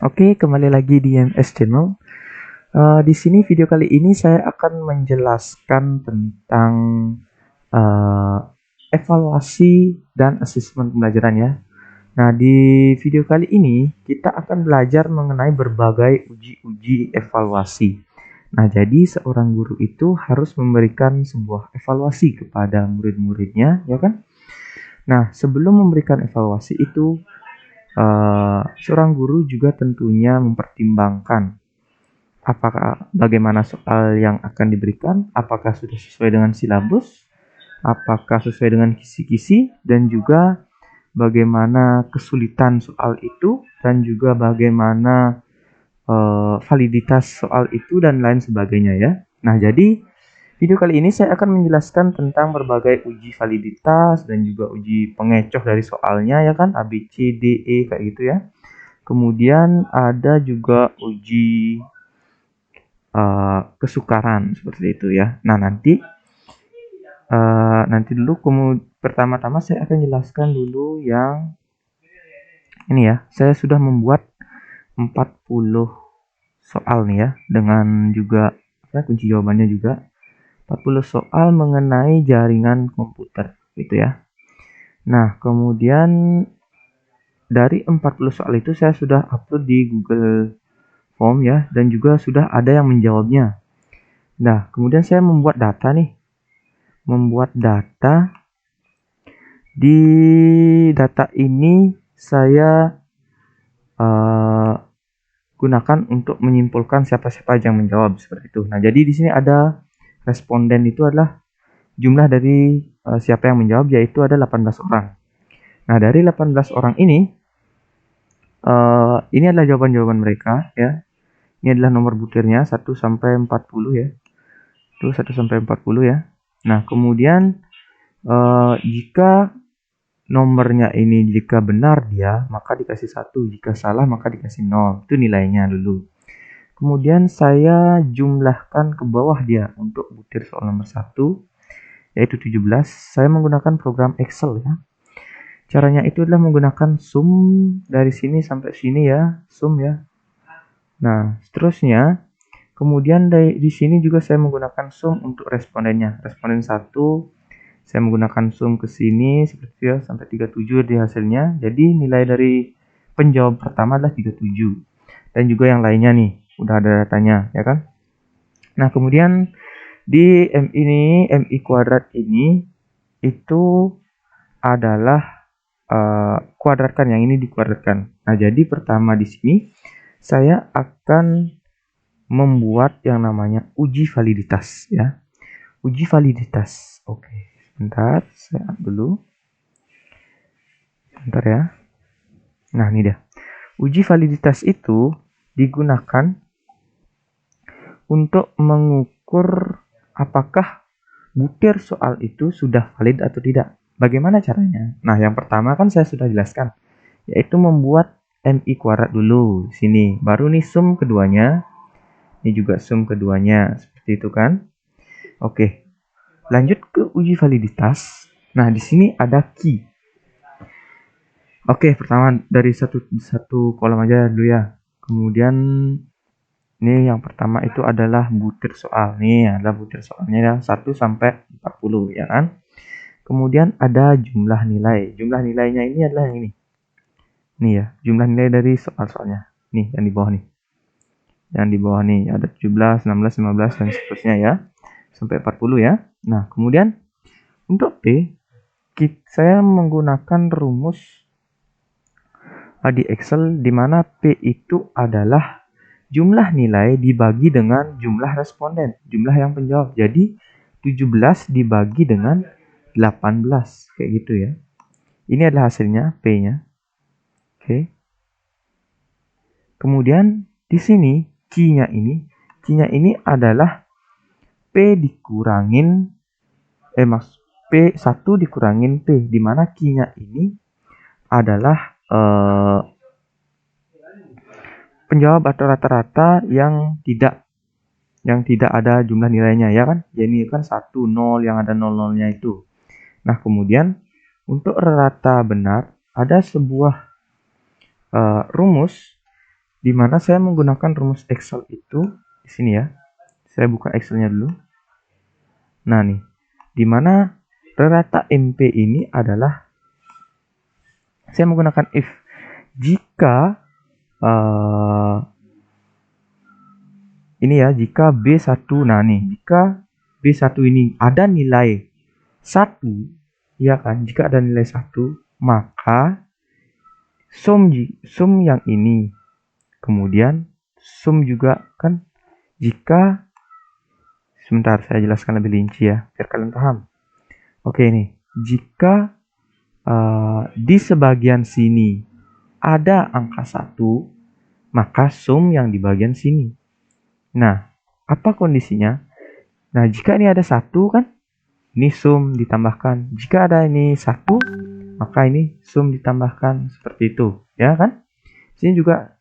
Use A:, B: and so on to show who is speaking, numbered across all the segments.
A: Oke, kembali lagi di MS Channel. Di sini video kali ini saya akan menjelaskan tentang uh, evaluasi dan asesmen pembelajaran ya. Nah, di video kali ini kita akan belajar mengenai berbagai uji-uji evaluasi. Nah, jadi seorang guru itu harus memberikan sebuah evaluasi kepada murid-muridnya, ya kan? Nah, sebelum memberikan evaluasi itu, seorang guru juga tentunya mempertimbangkan apakah bagaimana soal yang akan diberikan, apakah sudah sesuai dengan silabus, apakah sesuai dengan kisi-kisi, dan juga bagaimana kesulitan soal itu, dan juga bagaimana validitas soal itu, dan lain sebagainya ya. Nah, jadi video kali ini saya akan menjelaskan tentang berbagai uji validitas dan juga uji pengecoh dari soalnya ya kan, A, B, C, D, E kayak gitu ya. Kemudian ada juga uji kesukaran seperti itu ya. Nah, nanti dulu pertama-tama saya akan jelaskan dulu yang ini ya. Saya sudah membuat 40 soal nih ya, dengan juga kunci jawabannya juga 40 soal mengenai jaringan komputer gitu ya. Nah, kemudian dari 40 soal itu saya sudah upload di Google Form ya, dan juga sudah ada yang menjawabnya. Nah, kemudian saya membuat data nih. Membuat data. Di data ini saya gunakan untuk menyimpulkan siapa-siapa yang menjawab seperti itu. Nah, jadi di sini ada responden itu adalah jumlah dari siapa yang menjawab, yaitu ada 18 orang. Nah, dari 18 orang ini adalah jawaban-jawaban mereka ya. Ini adalah nomor butirnya 1 sampai 40 ya. Itu 1 sampai 40 ya. Nah, kemudian jika nomornya ini jika benar dia, maka dikasih 1. Jika salah, maka dikasih 0. Itu nilainya dulu. Kemudian saya jumlahkan ke bawah dia untuk butir soal nomor 1, yaitu 17. Saya menggunakan program Excel ya. Caranya itu adalah menggunakan sum dari sini sampai sini ya, sum ya. Nah, seterusnya, kemudian di sini juga saya menggunakan sum untuk respondennya. Responden 1, saya menggunakan sum ke sini seperti itu ya, sampai 37 di hasilnya. Jadi nilai dari penjawab pertama adalah 37. Dan juga yang lainnya nih, udah ada datanya ya kan. Nah, kemudian di MI kuadrat ini itu adalah kuadratkan, yang ini dikuadratkan. Nah, jadi pertama di sini saya akan membuat yang namanya uji validitas ya. Uji validitas. Oke, sebentar saya dulu. Sebentar ya. Nah, ini dia. Uji validitas itu digunakan untuk mengukur apakah butir soal itu sudah valid atau tidak. Bagaimana caranya? Nah, yang pertama kan saya sudah jelaskan, yaitu membuat MI kuadrat dulu sini. Baru nih sum keduanya. Ini juga sum keduanya. Seperti itu kan? Oke. Lanjut ke uji validitas. Nah, di sini ada key. Oke, pertama dari satu kolom aja dulu ya. Kemudian ini yang pertama itu adalah butir soal. Nih adalah butir soalnya ya, 1 sampai 40 ya kan. Kemudian ada jumlah nilai. Jumlah nilainya ini adalah yang ini. Nih ya, jumlah nilai dari soal-soalnya. Nih yang di bawah nih. Yang di bawah nih ada 17, 16, 15 dan seterusnya ya. Sampai 40 ya. Nah, kemudian untuk P saya menggunakan rumus di Excel, di mana P itu adalah jumlah nilai dibagi dengan jumlah responden, jumlah yang menjawab. Jadi 17 dibagi dengan 18 kayak gitu ya. Ini adalah hasilnya P-nya. Oke. Kemudian di sini Q-nya ini adalah P dikurangin P1 dikurangin P, di mana Q-nya ini adalah penjawab atau rata-rata yang tidak ada jumlah nilainya ya kan. Jadi kan 1, 0 yang ada 0-0-nya itu. Nah, kemudian untuk rata benar ada sebuah rumus Dimana saya menggunakan rumus Excel itu di sini ya. Saya buka Excelnya dulu. Nah nih, dimana rata MP ini adalah saya menggunakan if jika ini ya, jika B1, nah nih, jika B1 ini ada nilai 1, ya kan, jika ada nilai 1, maka sum yang ini, kemudian sum juga kan, jika, sebentar saya jelaskan lebih rinci ya, biar kalian paham. Oke nih, jika di sebagian sini ada angka 1, maka sum yang di bagian sini. Nah, apa kondisinya? Nah, jika ini ada 1 kan, ini sum ditambahkan. Jika ada ini 1, maka ini sum ditambahkan. Seperti itu, ya kan? Sini juga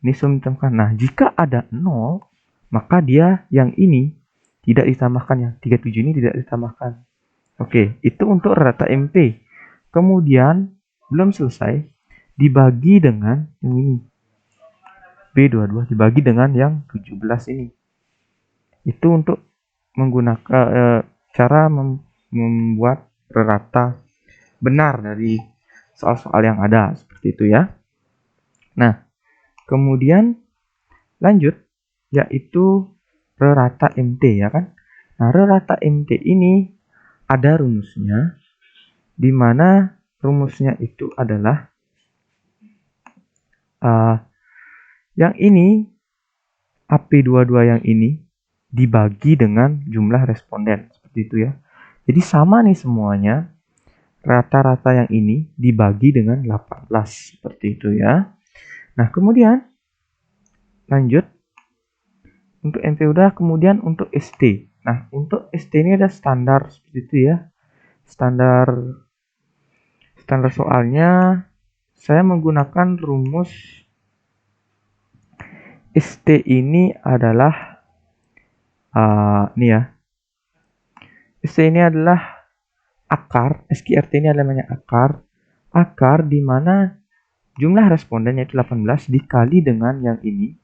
A: ini sum ditambahkan. Nah, jika ada 0, maka dia yang ini tidak ditambahkan ya. 37 ini tidak ditambahkan. Oke, itu untuk rata MP. Kemudian, belum selesai, dibagi dengan yang ini. B22 dibagi dengan yang 17 ini. Itu untuk menggunakan cara membuat rata benar dari soal-soal yang ada. Seperti itu ya. Nah, kemudian lanjut, yaitu rata MT ya kan. Nah, rata MT ini ada rumusnya, di mana rumusnya itu adalah yang ini, AP22 yang ini dibagi dengan jumlah responden. Seperti itu ya. Jadi sama nih semuanya. Rata-rata yang ini dibagi dengan 18. Seperti itu ya. Nah, kemudian lanjut. Untuk MP udah, kemudian untuk ST. Nah, untuk ST ini ada standar seperti itu ya. Standar soalnya saya menggunakan rumus ST ini adalah ini ya. ST ini adalah akar, SQRT ini adalah namanya akar. Akar di mana jumlah responden yaitu 18 dikali dengan yang ini.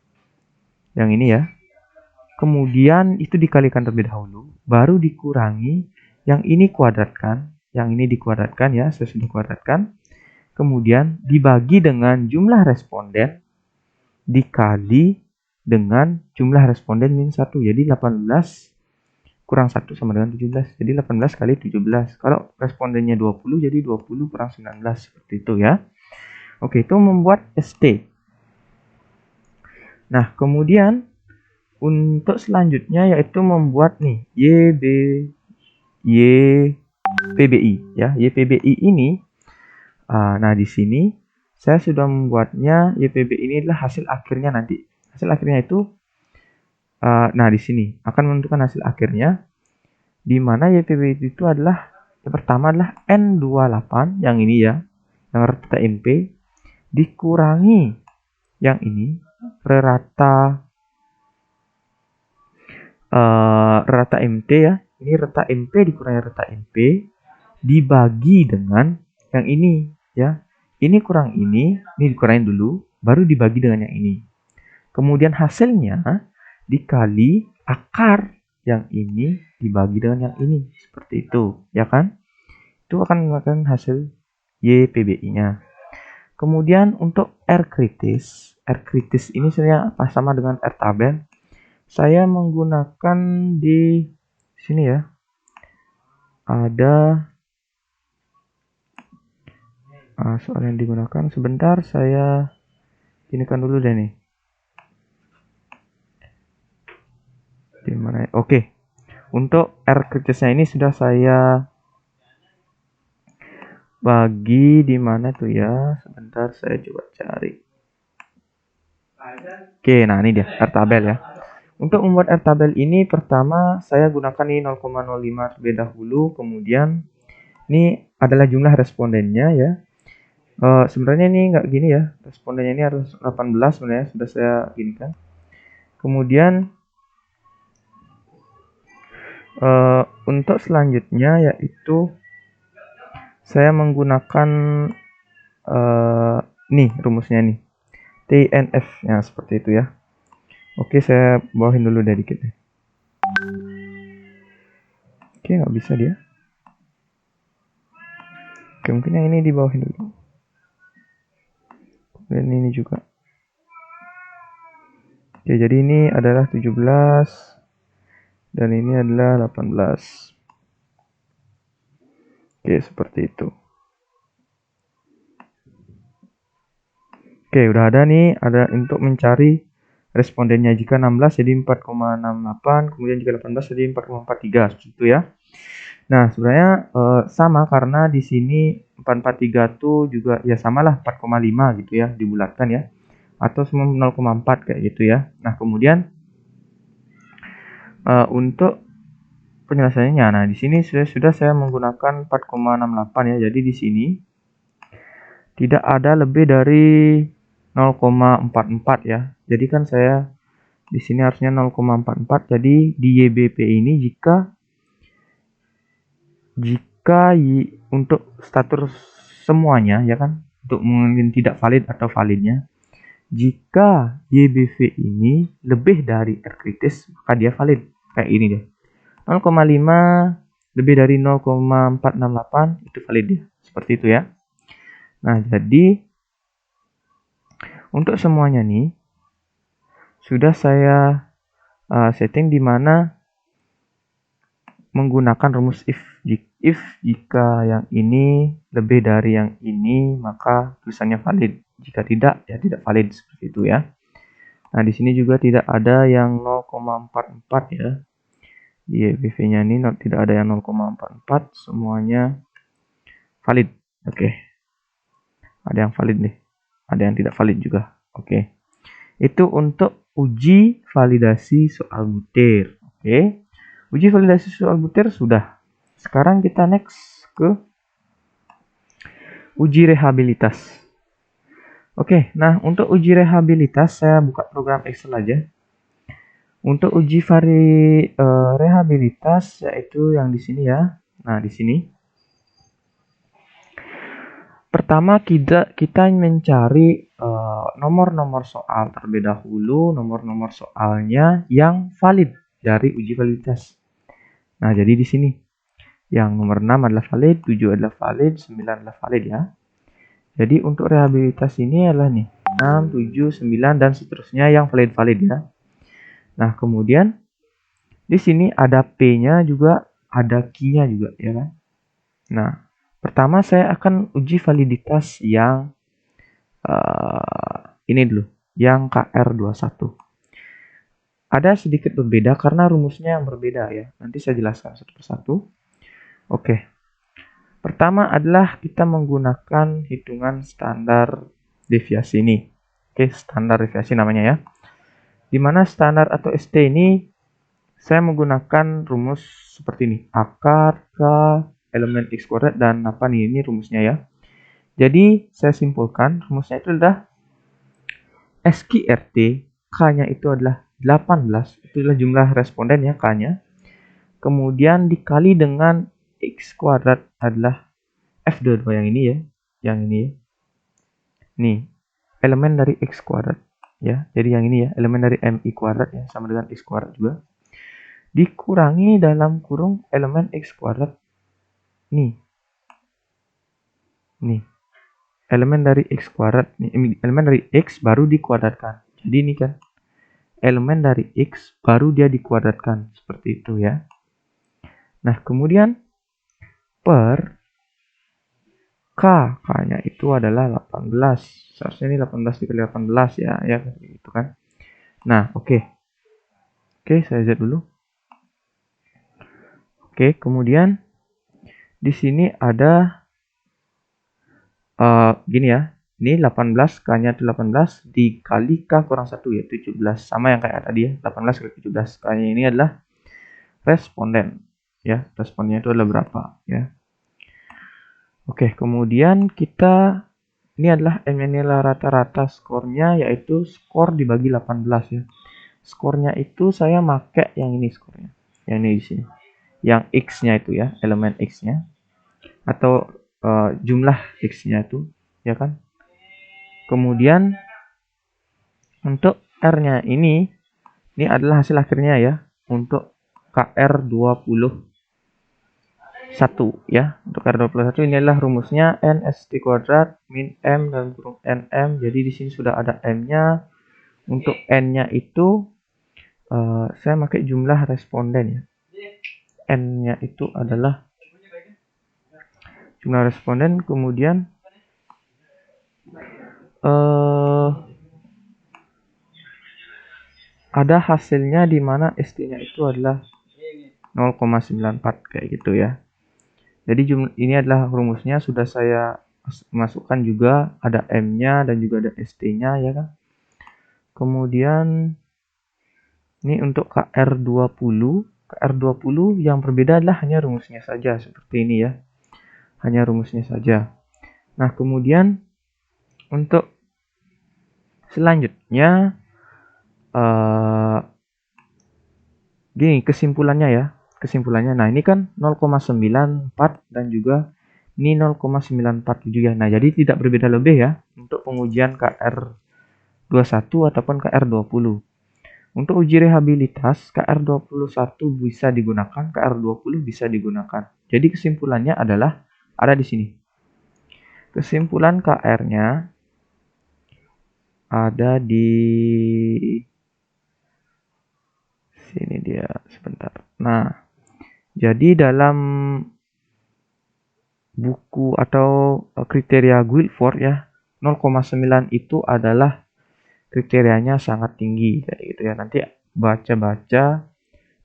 A: Yang ini ya. Kemudian itu dikalikan terlebih dahulu, baru dikurangi, yang ini kuadratkan, yang ini dikuadratkan ya, saya sudah kuadratkan. Kemudian dibagi dengan jumlah responden dikali dengan jumlah responden min 1. Jadi 18 kurang 1 sama dengan 17. Jadi 18 kali 17. Kalau respondennya 20, jadi 20 kurang 19. Seperti itu ya. Oke, itu membuat ST. Nah, kemudian untuk selanjutnya yaitu membuat nih YPBI ya. YPBI ini nah di sini saya sudah membuatnya. YPBI ini adalah hasil akhirnya nanti. Hasil akhirnya itu nah di sini akan menentukan hasil akhirnya, di mana YPBI itu adalah yang pertama adalah N28 yang ini ya, yang rata MP dikurangi yang ini rata MT ya. Ini rata MP dikurangi rata MP dibagi dengan yang ini ya. Ini kurang ini dikurangin dulu, baru dibagi dengan yang ini. Kemudian hasilnya dikali akar yang ini dibagi dengan yang ini. Seperti itu, ya kan? Itu akan menggunakan hasil YPBI-nya. Kemudian untuk R kritis ini sebenarnya apa sama dengan R tabel. Saya menggunakan di sini ya. Ada soal yang digunakan. Sebentar saya inikan dulu deh nih. Dimana? Oke. Untuk R kritisnya ini sudah saya bagi di mana tuh ya? Sebentar saya coba cari. Oke, nah ini dia R tabel ya. Untuk membuat R tabel ini pertama saya gunakan ini 0,05 terlebih dahulu, kemudian ini adalah jumlah respondennya ya. Sebenarnya ini nggak gini ya, respondennya ini harus 18 sebenarnya, sudah saya ginikan. Kemudian untuk selanjutnya yaitu saya menggunakan nih rumusnya nih. TNF ya, seperti itu ya. Oke, saya bawahin dulu deh dikit deh. Oke, nggak bisa dia. Oke, mungkin yang ini dibawahin dulu. Dan ini juga. Oke, jadi ini adalah 17 dan ini adalah 18. Oke, seperti itu. Oke, udah ada nih, ada untuk mencari respondennya. Jika 16 jadi 4,68, kemudian jika 18 jadi 4,43, seperti itu ya. Nah, sebenarnya sama karena di sini 443 tuh juga ya samalah 4,5 gitu ya, dibulatkan ya. Atau semua 0,4 kayak gitu ya. Nah, kemudian untuk penjelasannya, nah di sini sudah saya menggunakan 4,68 ya. Jadi di sini tidak ada lebih dari 0,44 ya. Jadi kan saya di sini harusnya 0,44. Jadi di YBP ini jika untuk status semuanya ya kan, untuk mungkin tidak valid atau validnya, jika YBV ini lebih dari R kritis maka dia valid. Kayak ini deh, 0,5 lebih dari 0,468 itu valid ya, seperti itu ya. Nah, jadi untuk semuanya nih sudah saya setting di mana menggunakan rumus if jika yang ini lebih dari yang ini maka tulisannya valid, jika tidak ya tidak valid, seperti itu ya. Nah, di sini juga tidak ada yang 0,44 ya. Di YBV-nya ini tidak ada yang 0,44, semuanya valid. Oke. Ada yang valid nih. Ada yang tidak valid juga. Oke. Itu untuk uji validasi soal butir. Oke. Uji validasi soal butir sudah. Sekarang kita next ke uji rehabilitas. Oke, nah untuk uji rehabilitas saya buka program Excel aja. Untuk uji rehabilitas yaitu yang di sini ya. Nah, di sini pertama kita mencari nomor-nomor soal terlebih dahulu, nomor-nomor soalnya yang valid dari uji validitas. Nah, jadi di sini yang nomor 6 adalah valid, 7 adalah valid, 9 adalah valid ya. Jadi untuk rehabilitas ini adalah nih 6, 7, 9 dan seterusnya yang valid-valid ya. Nah, kemudian di sini ada P-nya juga, ada Q-nya juga ya kan. Nah, pertama saya akan uji validitas yang ini dulu, yang KR21. Ada sedikit berbeda karena rumusnya yang berbeda ya. Nanti saya jelaskan satu persatu. Oke. Pertama adalah kita menggunakan hitungan standar deviasi ini. Oke, standar deviasi namanya ya. Dimana standar atau ST ini saya menggunakan rumus seperti ini. Akar, K, elemen X kuadrat, dan apa nih, ini rumusnya ya. Jadi saya simpulkan rumusnya itu adalah SQRT, K-nya itu adalah 18, itu adalah jumlah responden ya, K-nya. Kemudian dikali dengan X kuadrat adalah F22 yang ini ya, yang ini ya. Nih, elemen dari X kuadrat ya. Jadi yang ini ya, elemen dari MI kuadrat ya, sama dengan X kuadrat juga. Dikurangi dalam kurung elemen X kuadrat. Nih. Nih. Elemen dari X kuadrat, nih, elemen dari X baru dikuadratkan. Jadi ini kan elemen dari X baru dia dikuadratkan, seperti itu ya. Nah, kemudian per K-nya itu adalah 18. Seharusnya ini 18 dikali 18 ya, ya gitu kan. Nah, oke. Oke, saya Z dulu. Oke, kemudian di sini ada gini ya. Ini 18, K-nya itu 18 dikali K kurang 1 ya, 17. Sama yang kayak tadi ya, 18 kali 17. K-nya ini adalah responden ya. Respondennya itu adalah berapa ya. Oke, kemudian kita ini adalah adalah rata-rata skornya, yaitu skor dibagi 18 ya. Skornya itu saya pakai yang ini skornya. Yang ini di sini. Yang X-nya itu ya, elemen X-nya atau jumlah X-nya itu ya kan. Kemudian Untuk R-nya ini adalah hasil akhirnya ya. Untuk KR21 ya. Untuk KR21 ini adalah rumusnya NST kuadrat min M dalam kurung NM. Jadi di sini sudah ada M-nya. Untuk N-nya itu saya pakai jumlah responden ya. N-nya itu adalah jumlah responden, kemudian ada hasilnya di mana ST-nya itu adalah 0,94 kayak gitu ya. Jadi ini adalah rumusnya, sudah saya masukkan juga, ada M-nya dan juga ada ST-nya ya kan. Kemudian ini untuk KR20 yang berbeda adalah hanya rumusnya saja seperti ini ya. Hanya rumusnya saja. Nah, kemudian untuk selanjutnya gini kesimpulannya ya. Nah, ini kan 0,94 dan juga ini 0,947 ya. Nah, jadi tidak berbeda lebih ya untuk pengujian KR21 ataupun KR20. Untuk uji rehabilitas, KR21 bisa digunakan, KR20 bisa digunakan. Jadi kesimpulannya adalah ada di sini. Kesimpulan KR-nya ada di sini dia, sebentar. Nah, jadi dalam buku atau kriteria Guilford ya, 0,9 itu adalah kriterianya sangat tinggi kayak gitu ya. Nanti baca-baca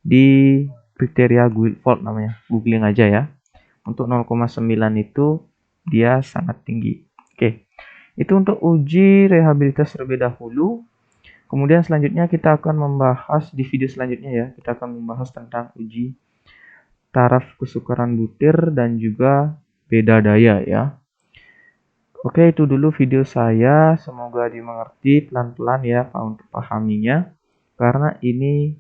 A: di kriteria Guilford namanya, googling aja ya. Untuk 0,9 itu dia sangat tinggi. Oke. Itu untuk uji rehabilitas terlebih dahulu. Kemudian selanjutnya kita akan membahas di video selanjutnya ya, kita akan membahas tentang uji taraf kesukaran butir dan juga beda daya ya. Oke, itu dulu video saya. Semoga dimengerti pelan-pelan ya untuk pahaminya. Karena ini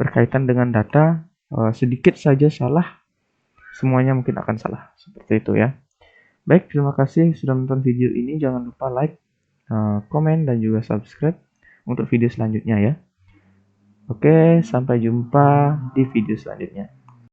A: berkaitan dengan data, sedikit saja salah, semuanya mungkin akan salah. Seperti itu ya. Baik, terima kasih sudah menonton video ini. Jangan lupa like, komen, dan juga subscribe untuk video selanjutnya ya. Oke, sampai jumpa di video selanjutnya.